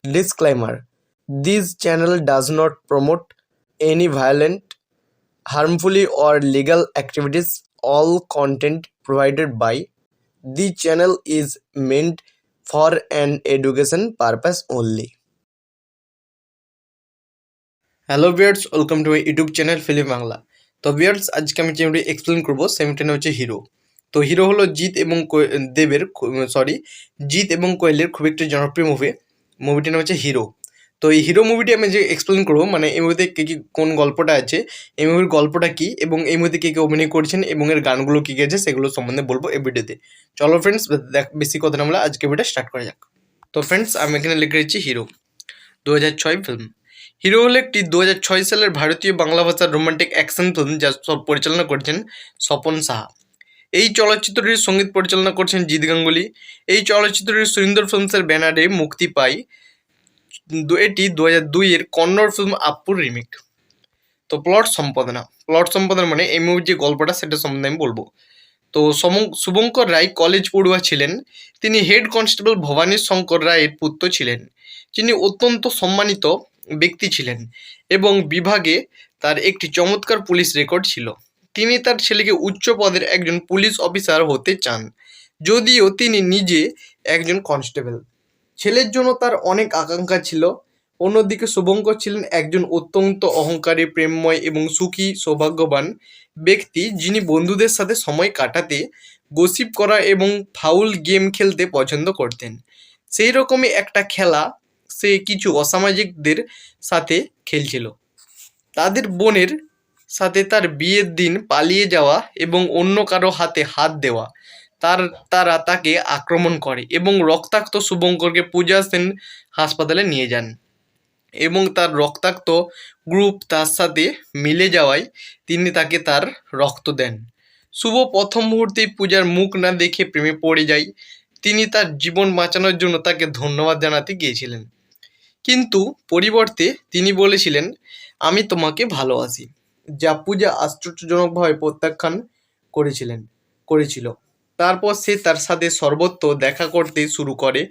Disclaimer: This channel does not promote any violent, harmful, or illegal activities. All content provided by the channel is meant for an education purpose only. Hello viewers, welcome to my YouTube channel film Bangla. তো viewers, আজকে আমি যেমনি explain করবো সেমটা হচ্ছে hero. তো hero হলো জিৎ এবং জিৎ এবং কোয়েলের খুব একটি জনপ্রিয় মুভিটির নাম হচ্ছে হিরো। তো এই হিরো মুভিটি আমি যে এক্সপ্লেন করবো, মানে এই মুভিতে কী কী কোন গল্পটা আছে, এই মুভির গল্পটা কী এবং এই মুভিতে কে কে অভিনয় করছেন এবং এর গানগুলো কী কী আছে সেগুলো সম্বন্ধে বলবো এই ভিডিওতে। চলো ফ্রেন্ডস, বেশি কথা না বলে আজকে ভিডিও স্টার্ট করা যাক। তো ফ্রেন্ডস, আমি এখানে লিখে রেখেছি হিরো, 2006 ফিল্ম। হিরো হলো একটি 2006 সালের ভারতীয় বাংলা ভাষার রোমান্টিক অ্যাকশন ফিল্ম যা পরিচালনা করেছেন স্বপন সাহা। এই চলচ্চিত্রটির সঙ্গীত পরিচালনা করছেন জিৎ গাঙ্গুলি। এই চলচ্চিত্রটি সুরিন্দর ফিল্মসের ব্যানারে মুক্তি পায়। এটি 2002-এর কন্নড় ফিল্ম আপ্পুর রিমেক। তো প্লট সম্পাদনা মানে এই মুভির যে গল্পটা সেটা সম্বন্ধে আমি বলবো। তো শুভঙ্কর রায় কলেজ পড়ুয়া ছিলেন। তিনি হেড কনস্টেবল ভবানী শঙ্কর রায়ের পুত্র ছিলেন, যিনি অত্যন্ত সম্মানিত ব্যক্তি ছিলেন এবং বিভাগে তার একটি চমৎকার পুলিশ রেকর্ড ছিল। তিনি তার ছেলেকে উচ্চ পদের একজন পুলিশ অফিসার হতে চান, যদিও তিনি নিজে একজন কনস্টেবল। ছেলের জন্য তার অনেক আকাঙ্ক্ষা ছিল। অন্যদিকে শুভঙ্কর ছিলেন একজন অত্যন্ত অহংকারী, প্রেমময় এবং সুখী সৌভাগ্যবান ব্যক্তি, যিনি বন্ধুদের সাথে সময় কাটাতে, গসিপ করা এবং ফাউল গেম খেলতে পছন্দ করতেন। সেই রকমই একটা খেলা সে কিছু অসামাজিকদের সাথে খেলছিল। তাদের বোনের সাথে তার বিয়ের দিন পালিয়ে যাওয়া এবং অন্য কারো হাতে হাত দেওয়া। তারা তাকে আক্রমণ করে এবং রক্তাক্ত শুভঙ্করকে পূজা সেন হাসপাতালে নিয়ে যান এবং তার রক্তাক্ত গ্রুপ তার সাথে মিলে যাওয়ায় তিনি তাকে তার রক্ত দেন। শুভ প্রথম মুহূর্তেই পূজার মুখ না দেখে প্রেমে পড়ে যায়। তিনি তার জীবন বাঁচানোর জন্য তাকে ধন্যবাদ জানাতে গিয়েছিলেন, কিন্তু পরিবর্তে তিনি বলেছিলেন, আমি তোমাকে ভালোবাসি, যা পূজা আশ্চর্যজনকভাবে প্রত্যাখ্যান করেছিল। তারপর সে তার সাথে সর্বত্র দেখা করতে শুরু করে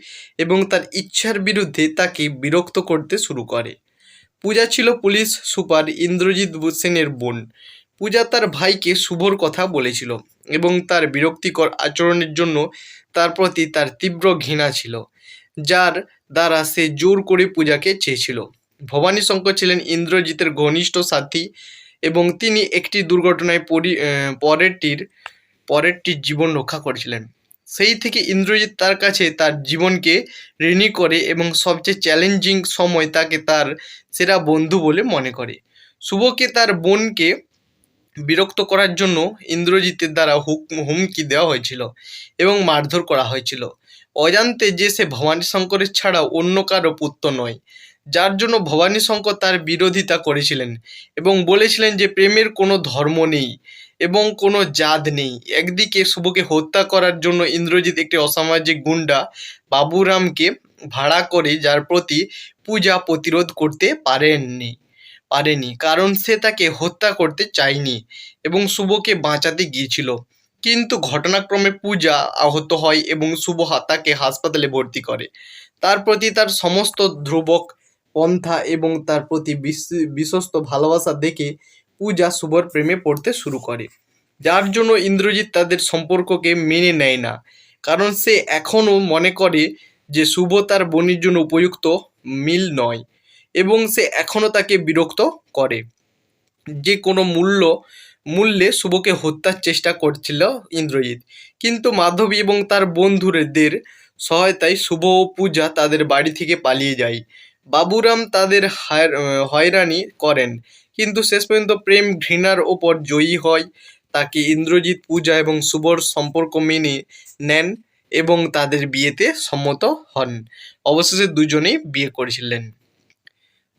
এবং তার ইচ্ছার বিরুদ্ধে তাকে বিরক্ত করতে শুরু করে। পূজা ছিল পুলিশ সুপার ইন্দ্রজিৎ সেনের বোন। পূজা তার ভাইকে শুভর কথা বলেছিল এবং তার বিরক্তিকর আচরণের জন্য তার প্রতি তার তীব্র ঘৃণা ছিল, যার দ্বারা সে জোর করে পূজাকে চেয়েছিল। ভবানী শঙ্কর ছিলেন ইন্দ্রজিতের ঘনিষ্ঠ সাথী এবং তিনি একটি দুর্ঘটনায় পরেরটির জীবন রক্ষা করেছিলেন। সেই থেকে ইন্দ্রজিৎ তার কাছে তার জীবনকে ঋণী করে এবং সবচেয়ে চ্যালেঞ্জিং সময় তাকে তার সেরা বন্ধু বলে মনে করে। শুভকে তার বোনকে বিরক্ত করার জন্য ইন্দ্রজিতের দ্বারা হুমকি দেওয়া হয়েছিল এবং মারধর করা হয়েছিল, অজান্তে যে সে ভবানী শঙ্করের ছাড়া অন্য কারো পুত্র নয়, যার জন্য ভবানী শঙ্কর তার বিরোধিতা করেছিলেন এবং বলেছিলেন যে প্রেমের কোনো ধর্ম নেই এবং কোনো জাত নেই। একদিকে শুভকে হত্যা করার জন্য ইন্দ্রজিৎ একটি অসামাজিক গুন্ডা বাবুরামকে ভাড়া করে, যার প্রতি পূজা প্রতিরোধ করতে পারেনি কারণ সে তাকে হত্যা করতে চায়নি এবং শুভকে বাঁচাতে গিয়েছিল। কিন্তু ঘটনাক্রমে পূজা আহত হয় এবং শুভ তাকে হাসপাতালে ভর্তি করে। তার প্রতি তার সমস্ত ধ্রুবক পন্থা এবং তার প্রতি বিশ্বস্ত ভালোবাসা দেখে পূজা শুভর প্রেমে পড়তে শুরু করে, যার জন্য ইন্দ্রজিৎ তাদের সম্পর্ককে মেনে নেয় না, কারণ সে এখনও মনে করে যে শুভ তার বোনের জন্য উপযুক্ত মিল নয় এবং সে এখনও তাকে বিরক্ত করে। যে কোনো মূল্যে শুভকে হত্যার চেষ্টা করছিল ইন্দ্রজিৎ, কিন্তু মাধবী এবং তার বন্ধুদের সহায়তায় শুভ ও পূজা তাদের বাড়ি থেকে পালিয়ে যায়। বাবুরাম তাদের হয়রানি করেন, কিন্তু শেষ পর্যন্ত প্রেম ঘৃণার ওপর জয়ী হয়। তাকে ইন্দ্রজিৎ, পূজা এবং শুভর সম্পর্ক মেনে নেন এবং তাদের বিয়েতে সম্মত হন। অবশেষে দুজনেই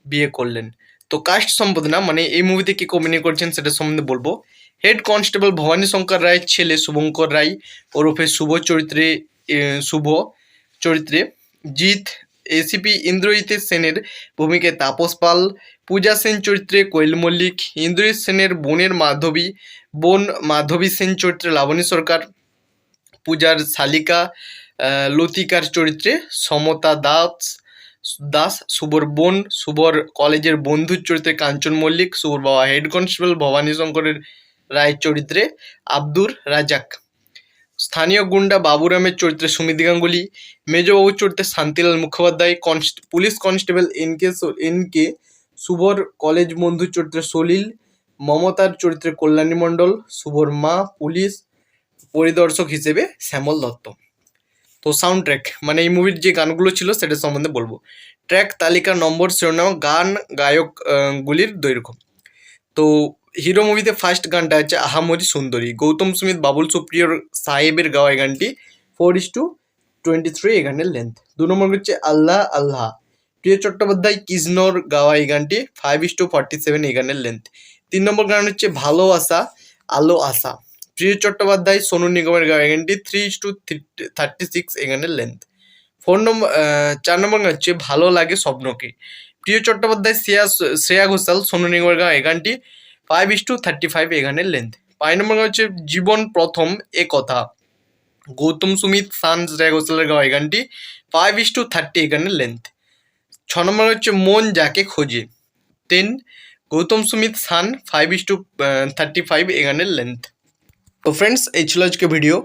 বিয়ে করলেন। তো কাস্ট সম্পাদনা মানে এই মুভিতে কে অভিনয় করছেন সেটা সম্বন্ধে বলবো। হেড কনস্টেবল ভবানী শঙ্কর রায়ের ছেলে শুভঙ্কর রায় ওরফে শুভ চরিত্রে জিৎ, এসিপি ইন্দ্রজিৎ সেনের ভূমিকায় তাপস পাল, পূজা সেন চরিত্রে কোয়েল মল্লিক, ইন্দ্রজিৎ সেনের বোন মাধবী সেন চরিত্রে লাবণী সরকার, পূজার শালিকা লতিকার চরিত্রে সমতা দাস, দাস, শুভর বোন, শুভর কলেজের বন্ধুর চরিত্রে কাঞ্চন মল্লিক, শুভর বাবা হেড কনস্টেবল ভবানী শঙ্করের রায়ের চরিত্রে আব্দুর রাজাক, স্থানীয় গুন্ডা বাবুরামের চরিত্রে সুমিত গাঙ্গুলি, মেজবাবুর চরিত্রে Shantilal Mukhopadhyay, police constable N K, শুভর কলেজ বন্ধুর চরিত্রে সলিল, মমতার চরিত্রে কল্যাণী মণ্ডল, শুভর মা পুলিশ পরিদর্শক হিসেবে শ্যামল দত্ত। তো সাউন্ড ট্র্যাক মানে এই মুভির যে গানগুলো ছিল সেটা সম্বন্ধে বলবো। ট্র্যাক তালিকা, নম্বর, শিরোনাম, গান, গায়ক গুলির দৈর্ঘ্য। তো হিরো মুভিতে ফার্স্ট গানটা হচ্ছে আহামরি সুন্দরী, গৌতম সুমিত বাবুল সুপ্রিয়র সাহেবের গাওয়া এই গানটি 4:23 এই গানের লেন্থ। 2 নম্বর হচ্ছে আল্লাহ আল্লাহ, প্রিয় চট্টোপাধ্যায় কৃষ্ণর গাওয়া এই গানটি 5:47 এই গানের লেন্থ। 3 নম্বর গান হচ্ছে ভালোবাসা আলো আশা, প্রিয় চট্টোপাধ্যায় সোনু নিগমের গাওয়া এই গানটি 3:36 এই গানের লেন্থ। 4 নম্বর গান হচ্ছে ভালো লাগে স্বপ্নকে, প্রিয় চট্টোপাধ্যায় শ্রেয়া ঘোষাল সোনু নিগমের গাওয়া এই গানটি 5:35 এই গানের লেন্থ। 5 নম্বর গান হচ্ছে জীবন প্রথম এ কথা, গৌতম সুমিত সান শ্রেয়া ঘোষালের গাওয়া এই গানটি 5:30 এই গানের লেন্থ। 6 নম্বর হচ্ছে মন যাকে খোঁজে 10, গৌতম সুমিত সান 5:35 এই গানের লেন্থ। তো ফ্রেন্ডস এই ছিল আজকে ভিডিও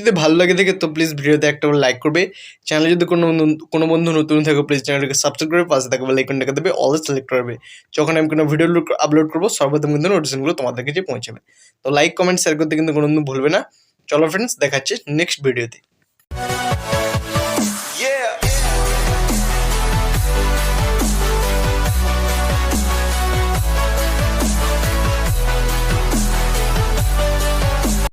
যদি ভালো লাগে থাকে তো প্লিজ ভিডিওতে একটা লাইক করবে, চ্যানেলে যদি কোনো বন্ধু নতুন থাকে প্লিজ চ্যানেলটাকে সাবস্ক্রাইব করে পাশে থাকবে লাইকনটাকে দেবে, অলওয়েজ সিলেক্ট করবে, যখন আমি কোনো ভিডিও আপলোড করবো সর্বপ্রথম কিন্তু নোটিফিকেশনগুলো তোমাদের কাছে পৌঁছাবে। তো লাইক কমেন্ট শেয়ার করতে কিন্তু কোনো ভুলবে না। চলো ফ্রেন্ডস, দেখাচ্ছি নেক্সট ভিডিওতে।